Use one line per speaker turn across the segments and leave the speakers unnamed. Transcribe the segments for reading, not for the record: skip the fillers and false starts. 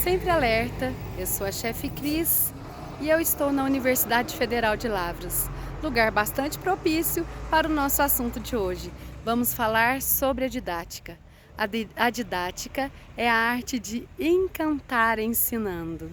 Sempre alerta, eu sou a chefe Cris e eu estou na Universidade Federal de Lavras, lugar bastante propício para o nosso assunto de hoje. Vamos falar sobre a didática. A didática é a arte de encantar ensinando.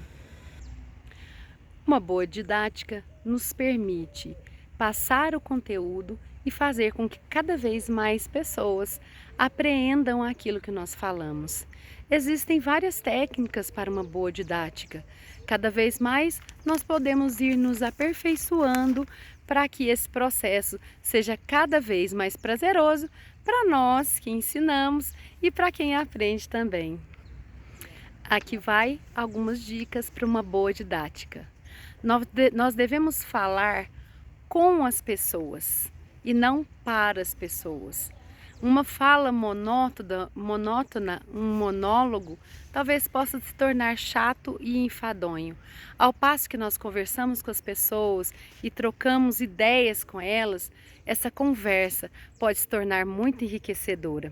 Uma boa didática nos permite passar o conteúdo e fazer com que cada vez mais pessoas apreendam aquilo que nós falamos. Existem várias técnicas para uma boa didática. Cada vez mais nós podemos ir nos aperfeiçoando para que esse processo seja cada vez mais prazeroso para nós que ensinamos e para quem aprende também. Aqui vai algumas dicas para uma boa didática. Nós devemos falar com as pessoas e não para as pessoas. Uma fala monótona, um monólogo, talvez possa se tornar chato e enfadonho. Ao passo que nós conversamos com as pessoas e trocamos ideias com elas, essa conversa pode se tornar muito enriquecedora.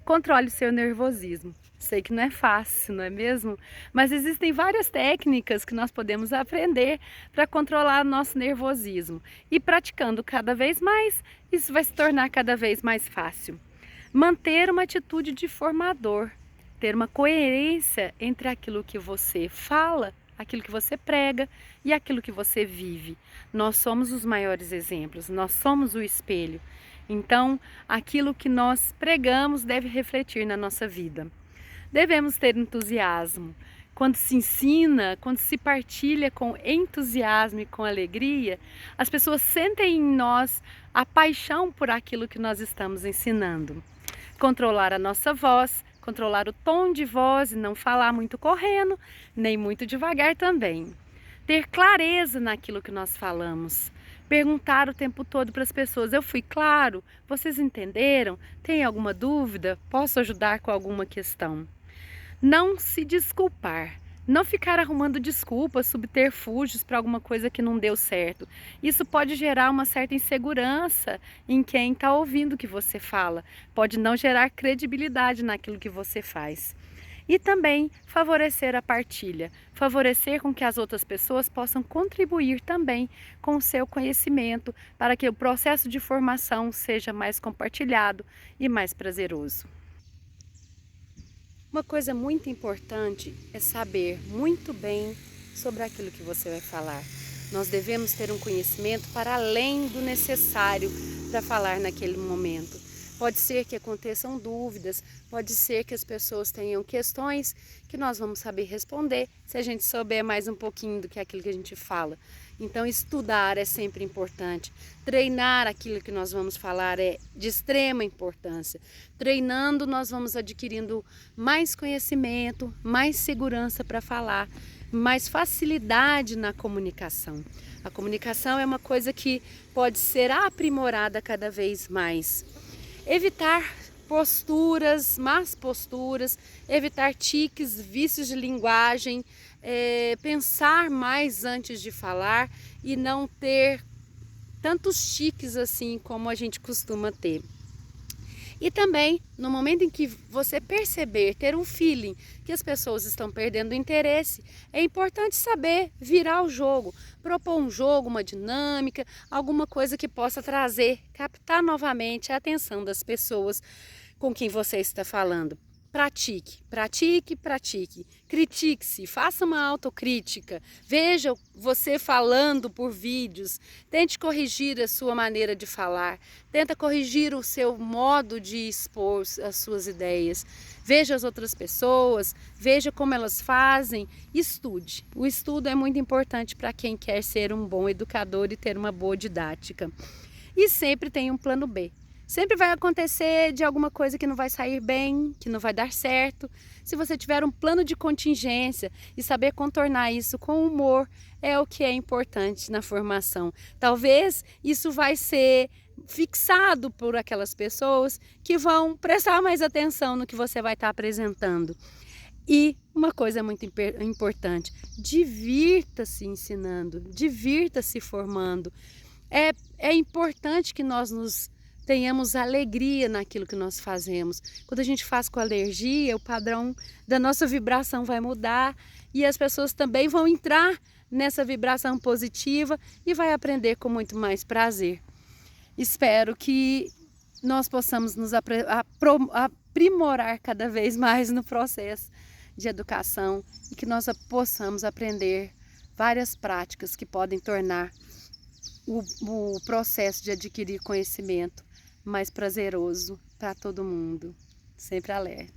Controle o seu nervosismo. Sei que não é fácil, não é mesmo? Mas existem várias técnicas que nós podemos aprender para controlar o nosso nervosismo. E praticando cada vez mais, isso vai se tornar cada vez mais fácil. Manter uma atitude de formador, ter uma coerência entre aquilo que você fala, aquilo que você prega e aquilo que você vive. Nós somos os maiores exemplos, nós somos o espelho. Então, aquilo que nós pregamos deve refletir na nossa vida. Devemos ter entusiasmo. Quando se ensina, quando se partilha com entusiasmo e com alegria, as pessoas sentem em nós a paixão por aquilo que nós estamos ensinando. Controlar a nossa voz, controlar o tom de voz e não falar muito correndo, nem muito devagar também. Ter clareza naquilo que nós falamos. Perguntar o tempo todo para as pessoas: eu fui claro? Vocês entenderam? Tem alguma dúvida? Posso ajudar com alguma questão? Não se desculpar. Não ficar arrumando desculpas, subterfúgios para alguma coisa que não deu certo. Isso pode gerar uma certa insegurança em quem está ouvindo o que você fala. Pode não gerar credibilidade naquilo que você faz. E também favorecer a partilha, favorecer com que as outras pessoas possam contribuir também com o seu conhecimento para que o processo de formação seja mais compartilhado e mais prazeroso. Uma coisa muito importante é saber muito bem sobre aquilo que você vai falar. Nós devemos ter um conhecimento para além do necessário para falar naquele momento. Pode ser que aconteçam dúvidas, pode ser que as pessoas tenham questões que nós vamos saber responder se a gente souber mais um pouquinho do que aquilo que a gente fala. Então, estudar é sempre importante. Treinar aquilo que nós vamos falar é de extrema importância. Treinando, nós vamos adquirindo mais conhecimento, mais segurança para falar, mais facilidade na comunicação. A comunicação é uma coisa que pode ser aprimorada cada vez mais. Evitar más posturas, evitar tiques, vícios de linguagem, pensar mais antes de falar e não ter tantos tiques assim como a gente costuma ter. E também, no momento em que você perceber, ter um feeling que as pessoas estão perdendo o interesse, é importante saber virar o jogo, propor um jogo, uma dinâmica, alguma coisa que possa captar novamente a atenção das pessoas com quem você está falando. Pratique, pratique, pratique. Critique-se, faça uma autocrítica. Veja você falando por vídeos. Tente corrigir a sua maneira de falar. Tenta corrigir o seu modo de expor as suas ideias. Veja as outras pessoas, veja como elas fazem. Estude. O estudo é muito importante para quem quer ser um bom educador e ter uma boa didática. E sempre tem um plano B. Sempre vai acontecer de alguma coisa que não vai sair bem, que não vai dar certo. Se você tiver um plano de contingência e saber contornar isso com humor, é o que é importante na formação. Talvez isso vai ser fixado por aquelas pessoas que vão prestar mais atenção no que você vai estar apresentando. E uma coisa muito importante, divirta-se ensinando, divirta-se formando. É importante que nós nos tenhamos alegria naquilo que nós fazemos. Quando a gente faz com alergia, o padrão da nossa vibração vai mudar e as pessoas também vão entrar nessa vibração positiva e vai aprender com muito mais prazer. Espero que nós possamos nos aprimorar cada vez mais no processo de educação e que nós possamos aprender várias práticas que podem tornar o processo de adquirir conhecimento mais prazeroso para todo mundo. Sempre alerta.